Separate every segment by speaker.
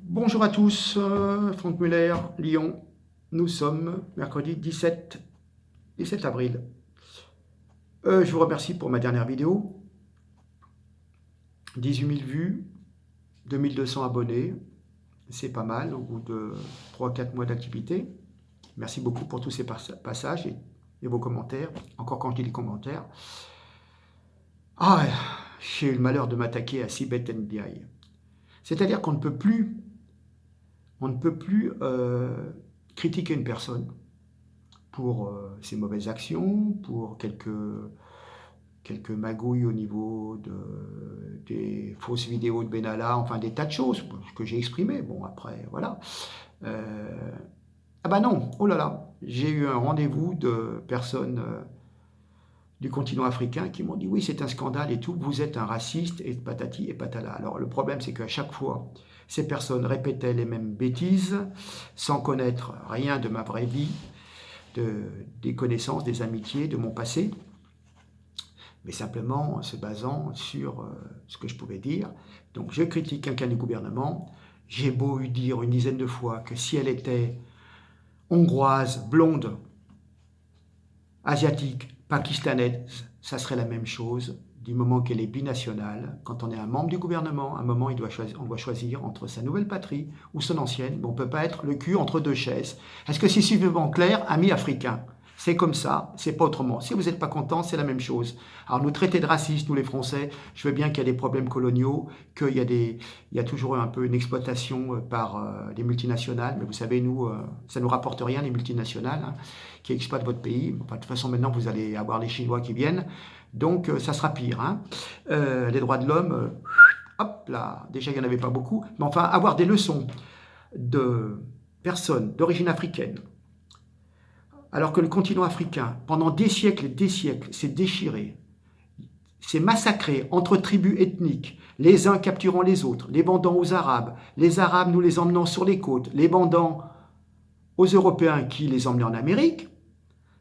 Speaker 1: Bonjour à tous, Franck Muller, Lyon. Nous sommes mercredi 17 avril. Je vous remercie pour ma dernière vidéo. 18 000 vues, 2200 abonnés. C'est pas mal au bout de 3-4 mois d'activité. Merci beaucoup pour tous ces passages et vos commentaires. Encore quand je dis les commentaires. Ah, j'ai eu le malheur de m'attaquer à Sibeth NDI. C'est-à-dire qu'on ne peut plus critiquer une personne pour ses mauvaises actions, pour quelques magouilles au niveau des fausses vidéos de Benalla, enfin des tas de choses que j'ai exprimées. Bon, après, voilà. Ah bah non, oh là là, j'ai eu un rendez-vous de personnes du continent africain qui m'ont dit oui, c'est un scandale et tout, vous êtes un raciste et patati et patala. Alors le problème, c'est qu'à chaque fois, ces personnes répétaient les mêmes bêtises sans connaître rien de ma vraie vie, des connaissances, des amitiés, de mon passé, mais simplement en se basant sur ce que je pouvais dire. Donc je critique quelqu'un du gouvernement. J'ai beau lui dire une dizaine de fois que si elle était hongroise, blonde, asiatique, pakistanaise, ça serait la même chose. Du moment qu'elle est binationale, quand on est un membre du gouvernement, à un moment on doit choisir entre sa nouvelle patrie ou son ancienne. On ne peut pas être le cul entre deux chaises. Est-ce que c'est suffisamment clair, amis africains? C'est comme ça, c'est pas autrement. Si vous n'êtes pas content, c'est la même chose. Alors nous traiter de racistes, nous les Français, je veux bien qu'il y a des problèmes coloniaux, il y a toujours un peu une exploitation par des multinationales, mais vous savez, nous, ça nous rapporte rien, les multinationales, hein, qui exploitent votre pays. Enfin, de toute façon, maintenant, vous allez avoir les Chinois qui viennent, donc ça sera pire. Hein. Les droits de l'homme, hop là, déjà, il n'y en avait pas beaucoup, mais enfin, avoir des leçons de personnes d'origine africaine, alors que le continent africain, pendant des siècles et des siècles, s'est déchiré, s'est massacré entre tribus ethniques, les uns capturant les autres, les vendant aux Arabes, les Arabes nous les emmenant sur les côtes, les vendant aux Européens qui les emmenaient en Amérique,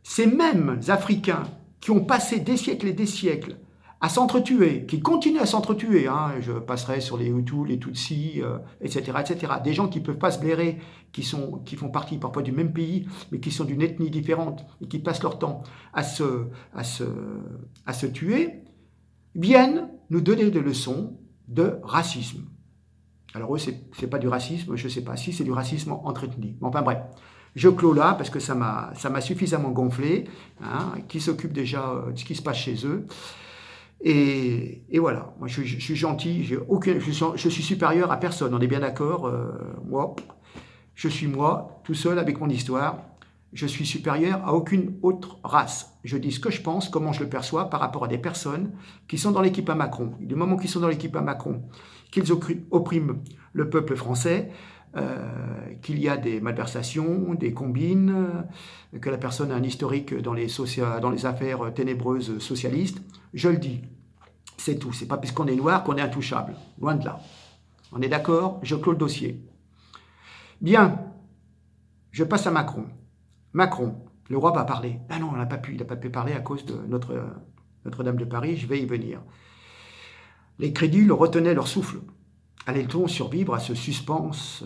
Speaker 1: ces mêmes Africains qui ont passé des siècles et des siècles à s'entretuer, qui continuent à s'entretuer, hein, je passerai sur les Hutus, les Tutsis, etc., etc., des gens qui ne peuvent pas se blairer, qui font partie parfois du même pays, mais qui sont d'une ethnie différente et qui passent leur temps à se tuer, viennent nous donner des leçons de racisme. Alors eux, c'est pas du racisme, je ne sais pas si c'est du racisme entre ethnies. Enfin bref, je clôt là parce que ça m'a suffisamment gonflé, hein, qui s'occupe déjà de ce qui se passe chez eux. Et voilà, moi je suis gentil, je suis supérieur à personne, on est bien d'accord. Moi, je suis moi, tout seul avec mon histoire. Je suis supérieur à aucune autre race. Je dis ce que je pense, comment je le perçois par rapport à des personnes qui sont dans l'équipe à Macron. Du moment qu'ils sont dans l'équipe à Macron, qu'ils oppriment le peuple français, qu'il y a des malversations, des combines, que la personne a un historique dans les affaires ténébreuses socialistes, je le dis. C'est tout. C'est pas parce qu'on est noir qu'on est intouchable. Loin de là. On est d'accord? Je clôt le dossier. Bien. Je passe à Macron. Macron, le roi va parler. Ah non, il n'a pas pu parler à cause de Notre-Dame de Paris, je vais y venir. Les crédules retenaient leur souffle. Allait-on survivre à ce suspense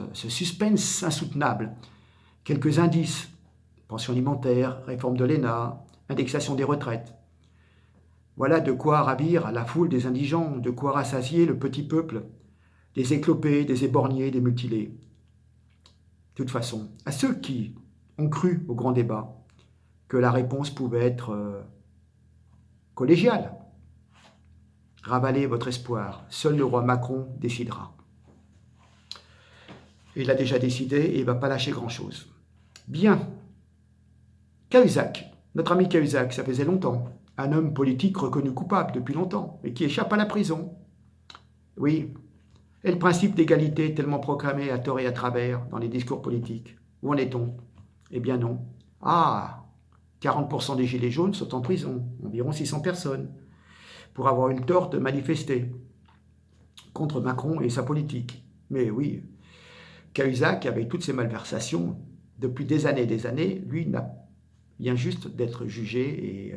Speaker 1: insoutenable? Quelques indices. Pension alimentaire, réforme de l'ENA, indexation des retraites. Voilà de quoi ravir la foule des indigents, de quoi rassasier le petit peuple, des éclopés, des éborgnés, des mutilés. De toute façon, à ceux qui ont cru au grand débat que la réponse pouvait être collégiale, ravalez votre espoir, seul le roi Macron décidera. Il a déjà décidé et il ne va pas lâcher grand-chose. Bien. Cahuzac, notre ami Cahuzac, ça faisait longtemps. Un homme politique reconnu coupable depuis longtemps, et qui échappe à la prison. Oui. Et le principe d'égalité tellement proclamé à tort et à travers dans les discours politiques. Où en est-on? Eh bien non. Ah, 40% des gilets jaunes sont en prison, environ 600 personnes, pour avoir eu le tort de manifester contre Macron et sa politique. Mais oui, Cahuzac, avec toutes ses malversations, depuis des années, lui vient juste d'être jugé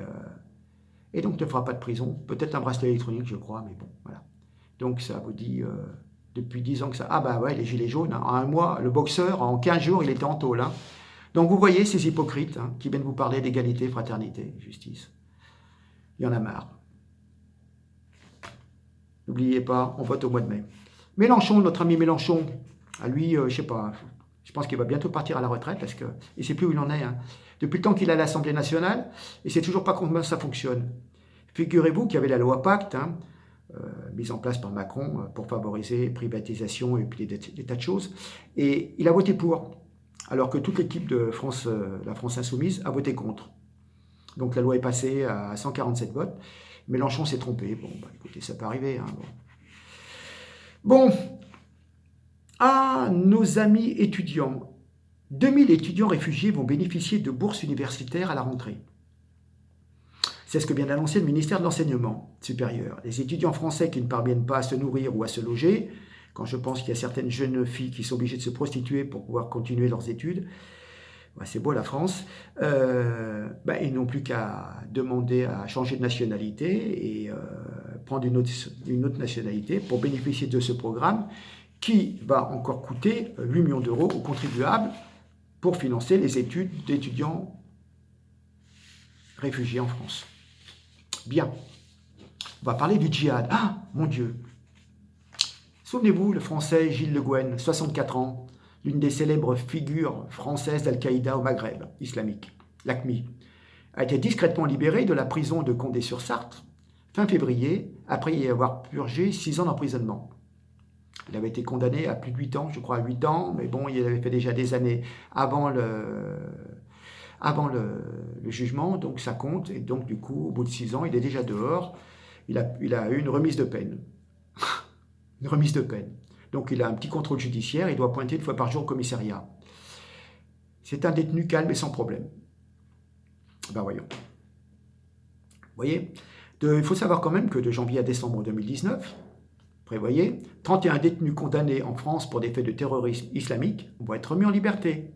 Speaker 1: et donc ne fera pas de prison. Peut-être un bracelet électronique, je crois, mais bon, voilà. Donc ça vous dit Depuis 10 ans que ça... Ah bah ouais, les gilets jaunes, hein. En un mois, le boxeur, en 15 jours, il était en tôle. Hein. Donc vous voyez ces hypocrites hein, qui viennent vous parler d'égalité, fraternité, justice. Il y en a marre. N'oubliez pas, on vote au mois de mai. Mélenchon, notre ami Mélenchon, à lui, je sais pas, je pense qu'il va bientôt partir à la retraite parce qu'il ne sait plus où il en est. Hein. Depuis le temps qu'il est à l'Assemblée nationale, il ne sait toujours pas comment ça fonctionne. Figurez-vous qu'il y avait la loi Pacte, hein, mise en place par Macron pour favoriser privatisation et puis des tas de choses. Et il a voté pour, alors que toute l'équipe de France, la France Insoumise, a voté contre. Donc la loi est passée à 147 votes. Mélenchon s'est trompé. Bon, bah, écoutez, ça peut arriver. Hein, bon, à nos amis étudiants, 2000 étudiants réfugiés vont bénéficier de bourses universitaires à la rentrée. C'est ce que vient d'annoncer le ministère de l'Enseignement supérieur. Les étudiants français qui ne parviennent pas à se nourrir ou à se loger, quand je pense qu'il y a certaines jeunes filles qui sont obligées de se prostituer pour pouvoir continuer leurs études, ouais, c'est beau la France, ils n'ont plus qu'à demander à changer de nationalité et prendre une autre nationalité pour bénéficier de ce programme qui va encore coûter 8 millions d'euros aux contribuables pour financer les études d'étudiants réfugiés en France. Bien, on va parler du djihad. Ah, mon Dieu! Souvenez-vous, le français Gilles Le Guen, 64 ans, l'une des célèbres figures françaises d'Al-Qaïda au Maghreb islamique, l'AQMI, a été discrètement libéré de la prison de Condé-sur-Sarthe fin février, après y avoir purgé 6 ans d'emprisonnement. Il avait été condamné à plus de 8 ans, je crois à 8 ans, mais bon, il avait fait déjà des années avant le jugement, donc ça compte, et donc du coup, au bout de 6 ans, il est déjà dehors, il a eu une remise de peine. Une remise de peine. Donc il a un petit contrôle judiciaire, il doit pointer 1 fois par jour au commissariat. C'est un détenu calme et sans problème. Ben voyons. Vous voyez, il faut savoir quand même que de janvier à décembre 2019, prévoyez, 31 détenus condamnés en France pour des faits de terrorisme islamique vont être remis en liberté.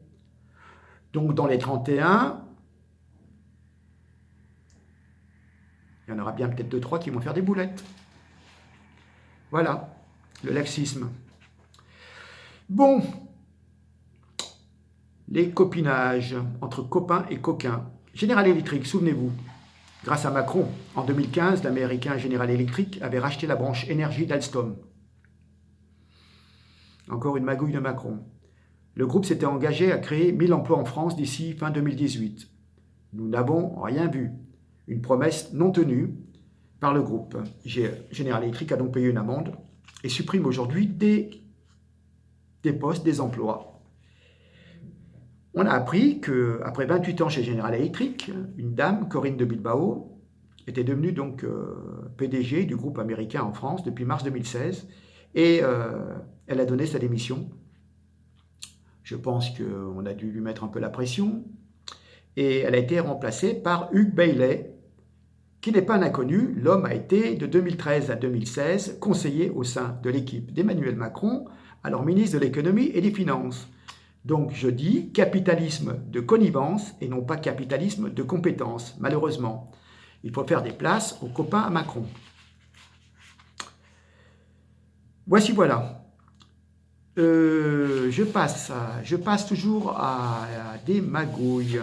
Speaker 1: Donc dans les 31, il y en aura bien peut-être 2-3 qui vont faire des boulettes. Voilà, le laxisme. Bon, les copinages entre copains et coquins. General Electric, souvenez-vous, grâce à Macron, en 2015, l'américain General Electric avait racheté la branche énergie d'Alstom. Encore une magouille de Macron. Le groupe s'était engagé à créer 1000 emplois en France d'ici fin 2018. Nous n'avons rien vu. Une promesse non tenue par le groupe. General Electric a donc payé une amende et supprime aujourd'hui des postes, des emplois. On a appris qu'après 28 ans chez General Electric, une dame, Corinne de Bilbao, était devenue donc PDG du groupe américain en France depuis mars 2016 et elle a donné sa démission. Je pense qu'on a dû lui mettre un peu la pression et elle a été remplacée par Hugues Bailey, qui n'est pas un inconnu. L'homme a été de 2013 à 2016 conseiller au sein de l'équipe d'Emmanuel Macron, alors ministre de l'économie et des finances. Donc je dis capitalisme de connivence et non pas capitalisme de compétence, malheureusement. Il faut faire des places aux copains à Macron. Voilà. Je passe toujours à des magouilles.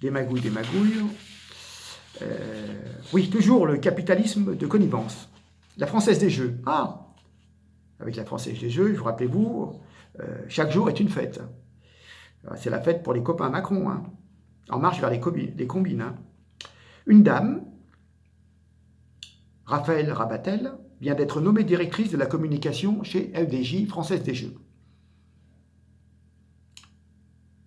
Speaker 1: Des magouilles. Oui, toujours le capitalisme de connivence. La Française des Jeux. Ah, avec la Française des Jeux, vous rappelez-vous, chaque jour est une fête. C'est la fête pour les copains Macron, hein. En marche vers les combines. Hein. Une dame, Raphaël Rabatel, vient d'être nommée directrice de la communication chez FDJ, Française des Jeux.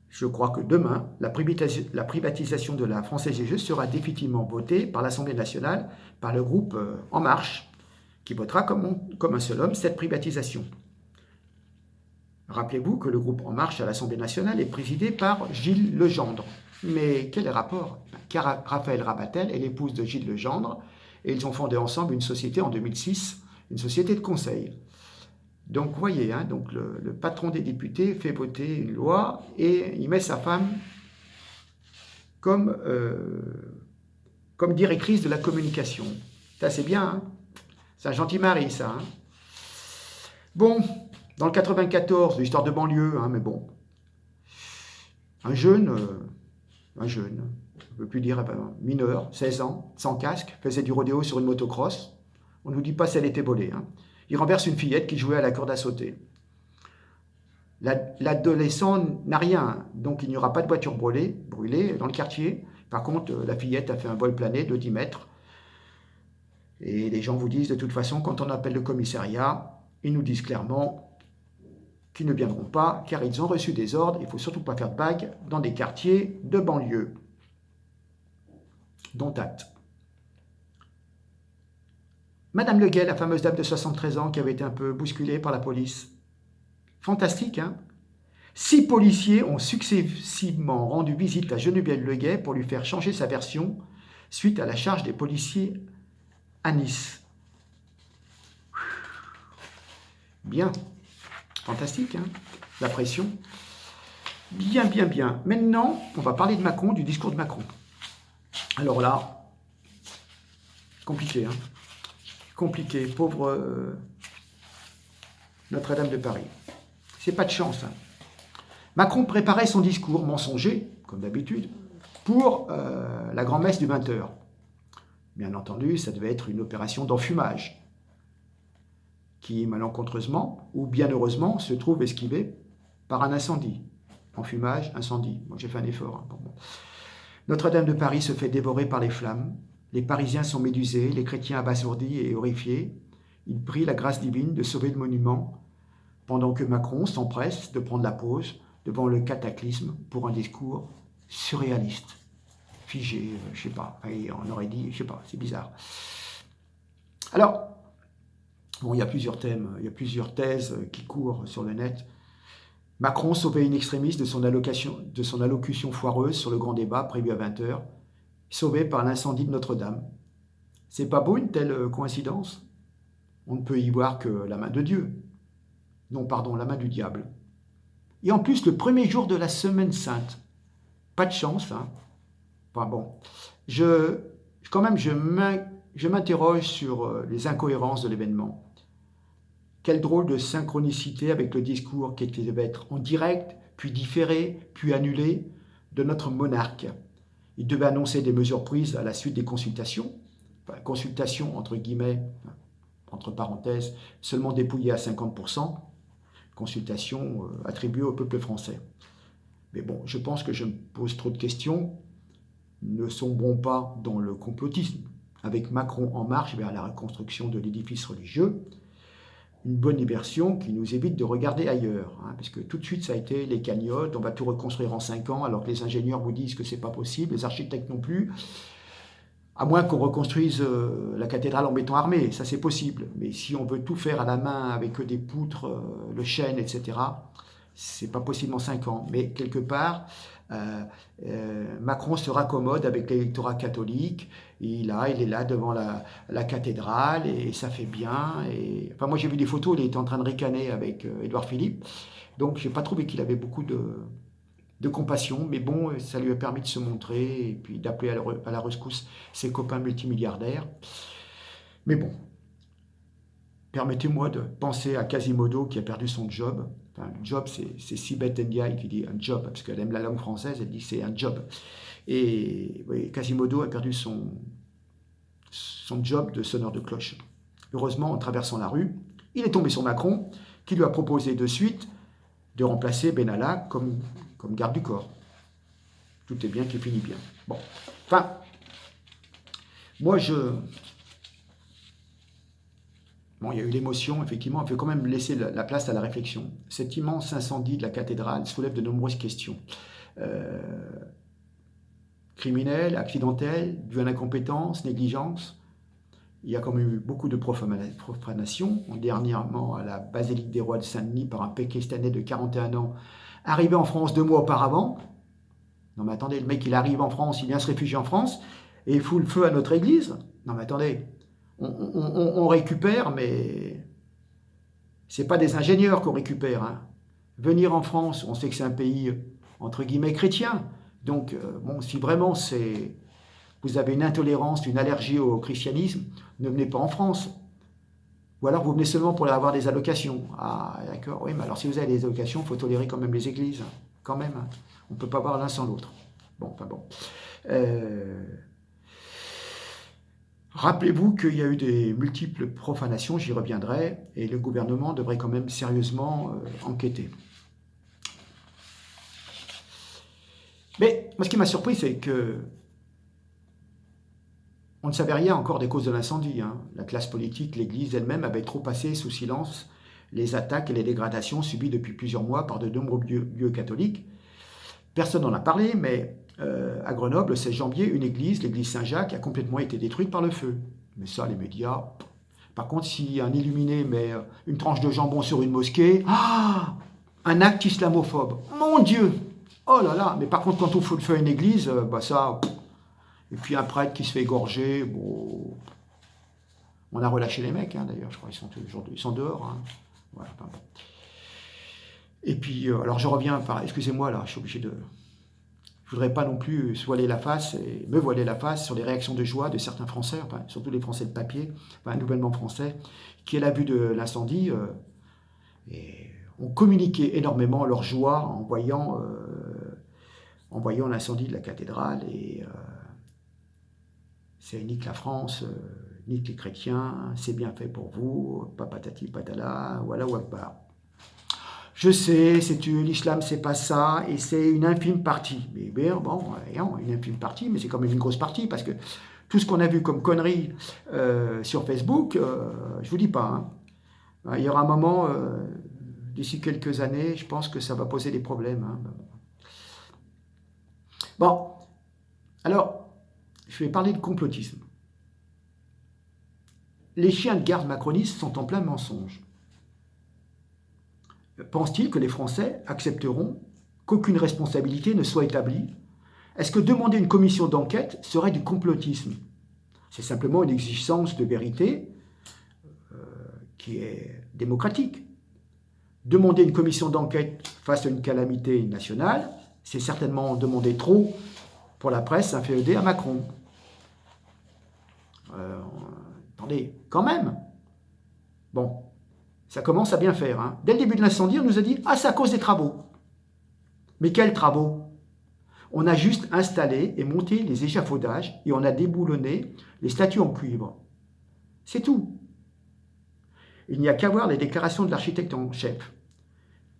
Speaker 1: Je crois que demain, la privatisation de la Française des Jeux sera définitivement votée par l'Assemblée nationale, par le groupe En Marche, qui votera comme un seul homme cette privatisation. Rappelez-vous que le groupe En Marche à l'Assemblée nationale est présidé par Gilles Legendre. Mais quel est le rapport? Car Raphaël Rabatel est l'épouse de Gilles Legendre et ils ont fondé ensemble une société en 2006, une société de conseil. Donc vous voyez, hein, donc le patron des députés fait voter une loi et il met sa femme comme directrice de la communication. Ça c'est bien, hein, c'est un gentil mari ça. Hein. Bon, dans le 94, l'histoire de banlieue, hein, mais bon, un jeune, je ne peux plus dire, mineur, 16 ans, sans casque, faisait du rodéo sur une motocross. On ne nous dit pas si elle était volée, hein. Il renverse une fillette qui jouait à la corde à sauter. L'adolescent n'a rien, donc il n'y aura pas de voiture brûlée dans le quartier. Par contre, la fillette a fait un vol plané de 10 mètres. Et les gens vous disent, de toute façon, quand on appelle le commissariat, ils nous disent clairement qu'ils ne viendront pas, car ils ont reçu des ordres. Il ne faut surtout pas faire de bague dans des quartiers de banlieue. Dont acte. Madame Le Gay, la fameuse dame de 73 ans qui avait été un peu bousculée par la police. Fantastique, hein? 6 policiers ont successivement rendu visite à Geneviève Le Gay pour lui faire changer sa version suite à la charge des policiers à Nice. Bien. Fantastique, hein? La pression. Bien, bien, bien. Maintenant, on va parler de Macron, du discours de Macron. Alors là, compliqué, hein? Compliqué. Pauvre Notre-Dame de Paris. C'est pas de chance, hein? Macron préparait son discours mensonger, comme d'habitude, pour la grand-messe du 20h. Bien entendu, ça devait être une opération d'enfumage, qui malencontreusement, ou bien heureusement, se trouve esquivée par un incendie. Enfumage, incendie. Moi, j'ai fait un effort. Hein. Bon. Notre-Dame de Paris se fait dévorer par les flammes. Les Parisiens sont médusés, les chrétiens abasourdis et horrifiés. Ils prient la grâce divine de sauver le monument, pendant que Macron s'empresse de prendre la pause devant le cataclysme pour un discours surréaliste, figé, je sais pas, et on aurait dit, je sais pas, c'est bizarre. Alors, bon, il y a plusieurs thèmes, il y a plusieurs thèses qui courent sur le net. Macron sauvé in extremis de son allocution foireuse sur le grand débat prévu à 20h, sauvé par l'incendie de Notre-Dame. C'est pas beau une telle coïncidence? On ne peut y voir que la main de Dieu. Non, pardon, la main du diable. Et en plus, le premier jour de la semaine sainte. Pas de chance, hein. Enfin bon, quand même, je m'interroge sur les incohérences de l'événement. Quelle drôle de synchronicité avec le discours qui devait être en direct, puis différé, puis annulé, de notre monarque. Il devait annoncer des mesures prises à la suite des consultations, enfin, consultations entre guillemets, entre parenthèses, seulement dépouillées à 50%, consultations attribuées au peuple français. Mais bon, je pense que je me pose trop de questions. Ne sombrons pas dans le complotisme. Avec Macron en marche vers la reconstruction de l'édifice religieux, une bonne immersion qui nous évite de regarder ailleurs. Hein, parce que tout de suite, ça a été les cagnottes, on va tout reconstruire en 5 ans, alors que les ingénieurs vous disent que c'est pas possible, les architectes non plus. À moins qu'on reconstruise la cathédrale en béton armé, ça c'est possible. Mais si on veut tout faire à la main avec des poutres, le chêne, etc., c'est pas possible en 5 ans. Mais quelque part, Macron se raccommode avec l'électorat catholique. Il est là devant la cathédrale et ça fait bien. Et, enfin, moi j'ai vu des photos, il était en train de ricaner avec Édouard Philippe. Donc j'ai pas trouvé qu'il avait beaucoup de compassion, mais bon, ça lui a permis de se montrer et puis d'appeler à la rescousse ses copains multimilliardaires. Mais bon, permettez-moi de penser à Quasimodo qui a perdu son job. Enfin, le job, c'est Sibeth Ndiaye qui dit un job, parce qu'elle aime la langue française, elle dit c'est un job. Et oui, Quasimodo a perdu son job de sonneur de cloche. Heureusement, en traversant la rue, il est tombé sur Macron, qui lui a proposé de suite de remplacer Benalla comme garde du corps. Tout est bien qui finit bien. Bon, enfin, moi Bon, il y a eu l'émotion, effectivement, il faut quand même laisser la place à la réflexion. Cet immense incendie de la cathédrale soulève de nombreuses questions. Criminel, accidentel, dû à l'incompétence, négligence. Il y a quand même eu beaucoup de profanation. Dernièrement, à la basilique des rois de Saint-Denis, par un Pakistanais de 41 ans, arrivé en France 2 mois auparavant. Non mais attendez, le mec il arrive en France, il vient se réfugier en France, et il fout le feu à notre église. Non mais attendez, on récupère, mais c'est pas des ingénieurs qu'on récupère. Hein. Venir en France, on sait que c'est un pays, entre guillemets, chrétien. Donc, bon, si vraiment vous avez une intolérance, une allergie au christianisme, ne venez pas en France. Ou alors vous venez seulement pour avoir des allocations. Ah, d'accord, oui, mais alors si vous avez des allocations, il faut tolérer quand même les églises. Quand même, hein. On ne peut pas voir l'un sans l'autre. Bon, enfin bon. Rappelez-vous qu'il y a eu des multiples profanations, j'y reviendrai, et le gouvernement devrait quand même sérieusement enquêter. Mais moi, ce qui m'a surpris, c'est que on ne savait rien encore des causes de l'incendie, hein. La classe politique, l'Église elle-même avait trop passé sous silence les attaques et les dégradations subies depuis plusieurs mois par de nombreux lieux catholiques. Personne n'en a parlé, mais à Grenoble, le 16 janvier, une église, l'église Saint-Jacques, a complètement été détruite par le feu. Mais ça, les médias... Par contre, si un illuminé met une tranche de jambon sur une mosquée, ah, un acte islamophobe. Mon Dieu! Oh là là! Mais par contre, quand on fout le feu à une église, bah ça... Et puis un prêtre qui se fait égorger, bon... On a relâché les mecs, hein, d'ailleurs, je crois, ils sont dehors. Hein. Voilà, bon. Et puis, alors je reviens par... Excusez-moi, là, je suis obligé de... Je ne voudrais pas non plus me voiler la face sur les réactions de joie de certains Français, enfin, surtout les Français de papier, enfin, nouvellement français, qui, à la vue de l'incendie, ont communiqué énormément leur joie en voyant l'incendie de la cathédrale. Et c'est nique la France, nique les chrétiens, c'est bien fait pour vous, papatati patala, voilà ou akbar. Je sais, l'islam, c'est pas ça, et c'est une infime partie. Mais bien, bon, une infime partie, mais c'est quand même une grosse partie, parce que tout ce qu'on a vu comme conneries sur Facebook, je vous dis pas, hein, il y aura un moment, d'ici quelques années, je pense que ça va poser des problèmes. Hein. Bon, alors, je vais parler de complotisme. Les chiens de garde macronistes sont en plein mensonge. Pense-t-il que les Français accepteront qu'aucune responsabilité ne soit établie? Est-ce que demander une commission d'enquête serait du complotisme? C'est simplement une exigence de vérité qui est démocratique. Demander une commission d'enquête face à une calamité nationale, c'est certainement demander trop pour la presse inféodée à Macron. Attendez, quand même. Bon. Ça commence à bien faire. Hein. Dès le début de l'incendie, on nous a dit « Ah, c'est à cause des travaux ». Mais quels travaux? On a juste installé et monté les échafaudages et on a déboulonné les statues en cuivre. C'est tout. Il n'y a qu'à voir les déclarations de l'architecte en chef.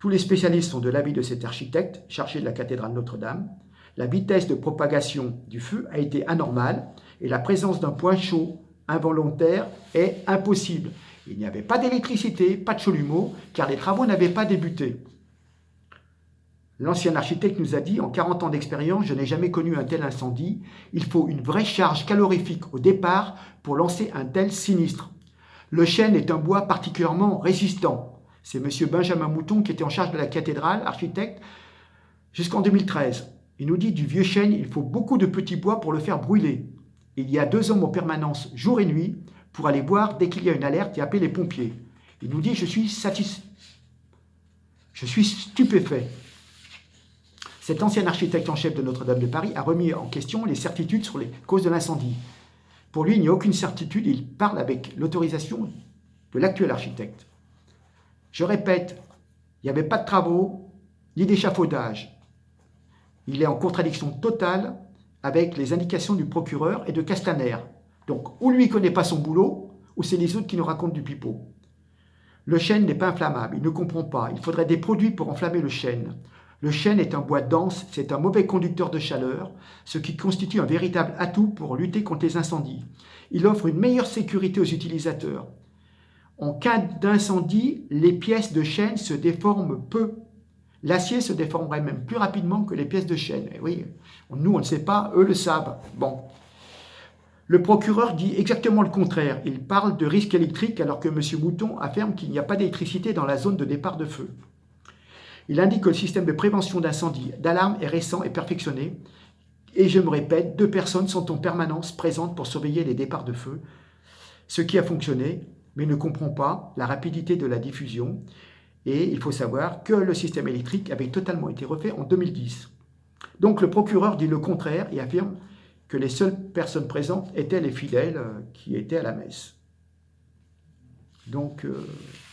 Speaker 1: Tous les spécialistes sont de l'avis de cet architecte chargé de la cathédrale Notre-Dame. La vitesse de propagation du feu a été anormale et la présence d'un point chaud involontaire est impossible. Il n'y avait pas d'électricité, pas de chalumeau, car les travaux n'avaient pas débuté. L'ancien architecte nous a dit, en 40 ans d'expérience, je n'ai jamais connu un tel incendie. Il faut une vraie charge calorifique au départ pour lancer un tel sinistre. Le chêne est un bois particulièrement résistant. C'est M. Benjamin Mouton qui était en charge de la cathédrale, architecte, jusqu'en 2013. Il nous dit, du vieux chêne, il faut beaucoup de petits bois pour le faire brûler. Il y a 2 hommes en permanence, jour et nuit, pour aller voir dès qu'il y a une alerte et appeler les pompiers. Il nous dit, je suis stupéfait. Cet ancien architecte en chef de Notre-Dame de Paris a remis en question les certitudes sur les causes de l'incendie. Pour lui, il n'y a aucune certitude et il parle avec l'autorisation de l'actuel architecte. Je répète, il n'y avait pas de travaux ni d'échafaudage. Il est en contradiction totale avec les indications du procureur et de Castaner. Donc, ou lui ne connaît pas son boulot, ou c'est les autres qui nous racontent du pipeau. Le chêne n'est pas inflammable, il ne comprend pas. Il faudrait des produits pour enflammer le chêne. Le chêne est un bois dense, c'est un mauvais conducteur de chaleur, ce qui constitue un véritable atout pour lutter contre les incendies. Il offre une meilleure sécurité aux utilisateurs. En cas d'incendie, les pièces de chêne se déforment peu. L'acier se déformerait même plus rapidement que les pièces de chêne. Et oui, nous on ne sait pas, eux le savent. Bon. Le procureur dit exactement le contraire. Il parle de risque électrique alors que M. Mouton affirme qu'il n'y a pas d'électricité dans la zone de départ de feu. Il indique que le système de prévention d'incendie d'alarme est récent et perfectionné. Et je me répète, 2 personnes sont en permanence présentes pour surveiller les départs de feu, ce qui a fonctionné, mais ne comprend pas la rapidité de la diffusion. Et il faut savoir que le système électrique avait totalement été refait en 2010. Donc le procureur dit le contraire et affirme que les seules personnes présentes étaient les fidèles qui étaient à la messe. Donc,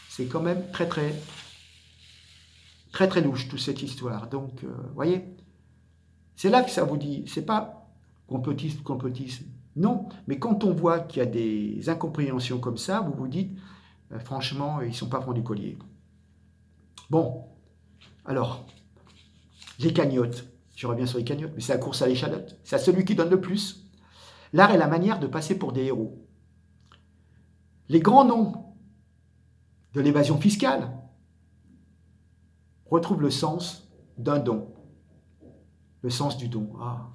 Speaker 1: c'est quand même très, très, très, très louche, toute cette histoire. Donc, vous voyez, c'est là que ça vous dit, c'est pas complotisme, complotisme. Non, mais quand on voit qu'il y a des incompréhensions comme ça, vous vous dites, franchement, ils ne sont pas francs du collier. Bon, alors, les cagnottes. Je reviens sur les cagnottes, mais c'est la course à l'échalote. C'est à celui qui donne le plus. L'art est la manière de passer pour des héros. Les grands noms de l'évasion fiscale retrouvent le sens d'un don. Le sens du don. Ah,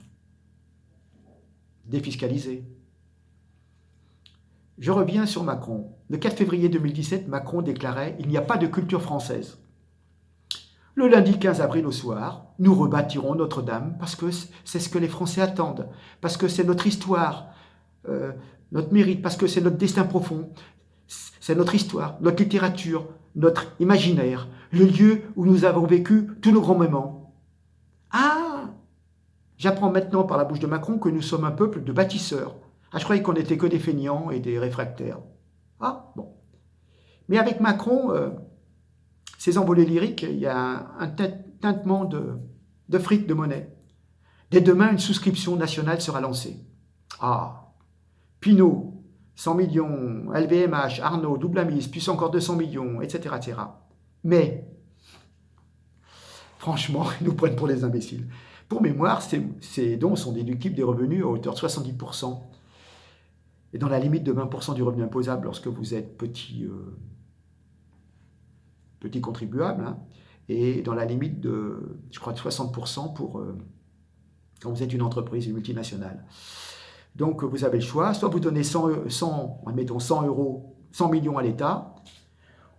Speaker 1: défiscaliser. Je reviens sur Macron. Le 4 février 2017, Macron déclarait « Il n'y a pas de culture française ». Le lundi 15 avril au soir, nous rebâtirons Notre-Dame parce que c'est ce que les Français attendent, parce que c'est notre histoire, notre mérite, parce que c'est notre destin profond, c'est notre histoire, notre littérature, notre imaginaire, le lieu où nous avons vécu tous nos grands moments. Ah, j'apprends maintenant par la bouche de Macron que nous sommes un peuple de bâtisseurs. Ah, je croyais qu'on n'était que des feignants et des réfractaires. Ah, bon. Mais avec Macron, ces envolées lyriques, il y a un tintement de fric, de monnaie. Dès demain, une souscription nationale sera lancée. Ah, Pinot, 100 millions, LVMH, Arnaud, Double Amis, plus encore 200 millions, etc., etc. Mais, franchement, ils nous prennent pour des imbéciles. Pour mémoire, ces dons sont déductibles des revenus à hauteur de 70%. Et dans la limite de 20% du revenu imposable lorsque vous êtes petit contribuable, hein, et dans la limite de, je crois, de 60% pour quand vous êtes une entreprise, une multinationale. Donc, vous avez le choix, soit vous donnez admettons 100 euros, 100 millions à l'État,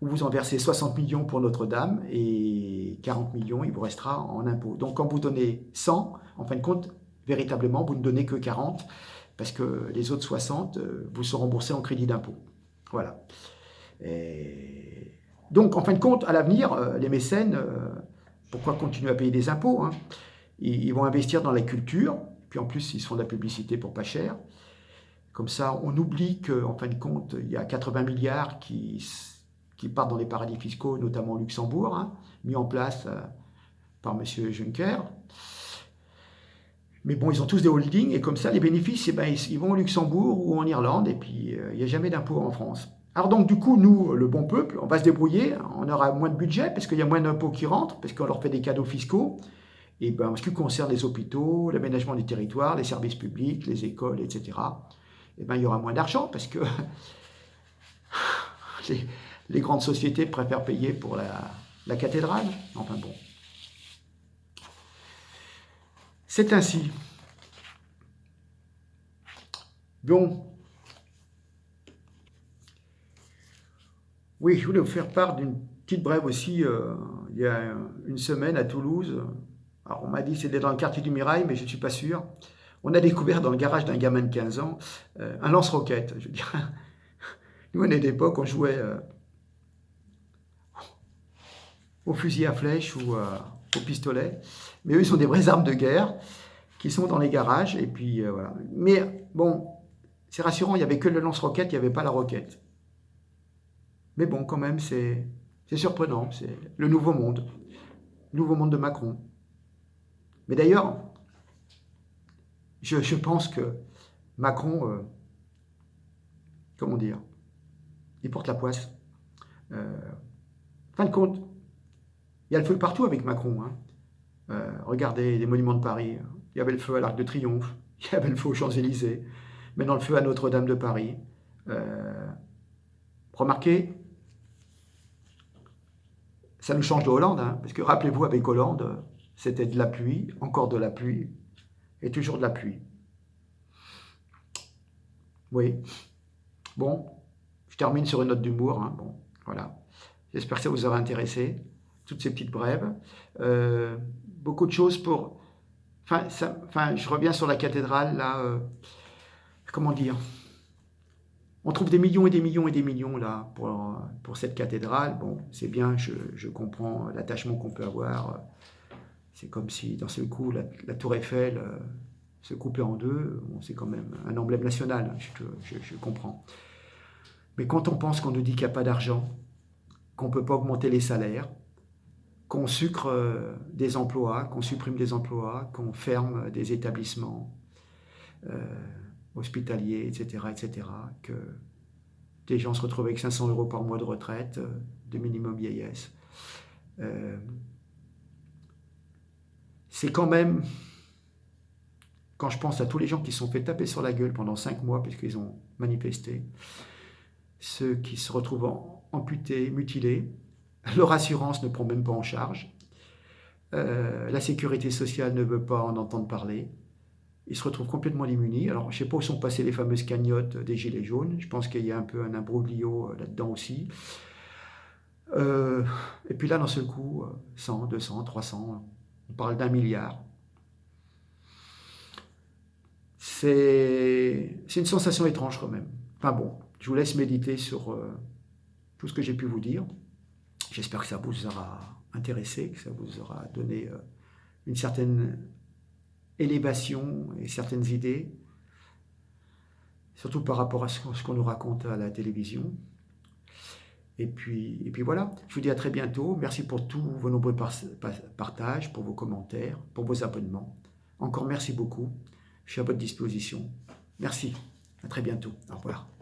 Speaker 1: ou vous en versez 60 millions pour Notre-Dame, et 40 millions, il vous restera en impôts. Donc, quand vous donnez 100, en fin de compte, véritablement, vous ne donnez que 40, parce que les autres 60 vous sont remboursés en crédit d'impôt. Voilà. Et donc, en fin de compte, à l'avenir, les mécènes, pourquoi continuer à payer des impôts, hein? Ils vont investir dans la culture, puis en plus, ils se font de la publicité pour pas cher. Comme ça, on oublie qu'en fin de compte, il y a 80 milliards qui partent dans les paradis fiscaux, notamment au Luxembourg, hein, mis en place par M. Juncker. Mais bon, ils ont tous des holdings, et comme ça, les bénéfices, eh ben, ils vont au Luxembourg ou en Irlande, et puis il n'y a jamais d'impôts en France. Alors donc, du coup, nous, le bon peuple, on va se débrouiller, on aura moins de budget, parce qu'il y a moins d'impôts qui rentrent, parce qu'on leur fait des cadeaux fiscaux. Et ben, en ce qui concerne les hôpitaux, l'aménagement des territoires, les services publics, les écoles, etc., eh ben, il y aura moins d'argent, parce que les grandes sociétés préfèrent payer pour la cathédrale. Enfin bon. C'est ainsi. Bon. Oui, je voulais vous faire part d'une petite brève aussi. Il y a une semaine à Toulouse. Alors, on m'a dit que c'était dans le quartier du Mirail, mais je ne suis pas sûr. On a découvert dans le garage d'un gamin de 15 ans un lance-roquette. Je veux dire, nous, on est d'époque, on jouait au fusil à flèche ou au pistolet. Mais eux, ils sont des vraies armes de guerre qui sont dans les garages. Et puis, voilà. Mais bon, c'est rassurant, il n'y avait que le lance-roquette, il n'y avait pas la roquette. Mais bon, quand même, c'est surprenant. C'est le nouveau monde. Le nouveau monde de Macron. Mais d'ailleurs, je pense que Macron, comment dire, il porte la poisse. Fin de compte, il y a le feu partout avec Macron. Hein. Regardez les monuments de Paris. Il y avait le feu à l'Arc de Triomphe. Il y avait le feu aux Champs-Élysées. Maintenant, le feu à Notre-Dame de Paris. Remarquez, ça nous change de Hollande. Hein, parce que rappelez-vous, avec Hollande, c'était de la pluie, encore de la pluie, et toujours de la pluie. Oui. Bon, je termine sur une note d'humour. Hein. Bon, voilà. J'espère que ça vous aura intéressé, toutes ces petites brèves. Beaucoup de choses pour... Enfin, je reviens sur la cathédrale, là. Comment dire? On trouve des millions et des millions et des millions, là, pour cette cathédrale. Bon, c'est bien, je comprends l'attachement qu'on peut avoir. C'est comme si, d'un seul coup, la tour Eiffel se coupait en deux. Bon, c'est quand même un emblème national, je comprends. Mais quand on pense qu'on nous dit qu'il n'y a pas d'argent, qu'on ne peut pas augmenter les salaires, qu'on sucre des emplois, qu'on supprime des emplois, qu'on ferme des établissements hospitaliers, etc., que des gens se retrouvent avec 500 € par mois de retraite, de minimum vieillesse. C'est quand même, quand je pense à tous les gens qui se sont fait taper sur la gueule pendant 5 mois parce qu'ils ont manifesté, ceux qui se retrouvent amputés, mutilés, leur assurance ne prend même pas en charge, la sécurité sociale ne veut pas en entendre parler, ils se retrouvent complètement démunis. Alors, je ne sais pas où sont passées les fameuses cagnottes des Gilets jaunes, je pense qu'il y a un peu un imbroglio là-dedans aussi. Et puis là, d'un seul coup, 100, 200, 300, on parle d'1 milliard. C'est une sensation étrange quand même. Enfin bon, je vous laisse méditer sur tout ce que j'ai pu vous dire. J'espère que ça vous aura intéressé, que ça vous aura donné une certaine élévation et certaines idées, surtout par rapport à ce qu'on nous raconte à la télévision. Et puis voilà, je vous dis à très bientôt. Merci pour tous vos nombreux partages, pour vos commentaires, pour vos abonnements. Encore merci beaucoup. Je suis à votre disposition. Merci. À très bientôt. Au revoir.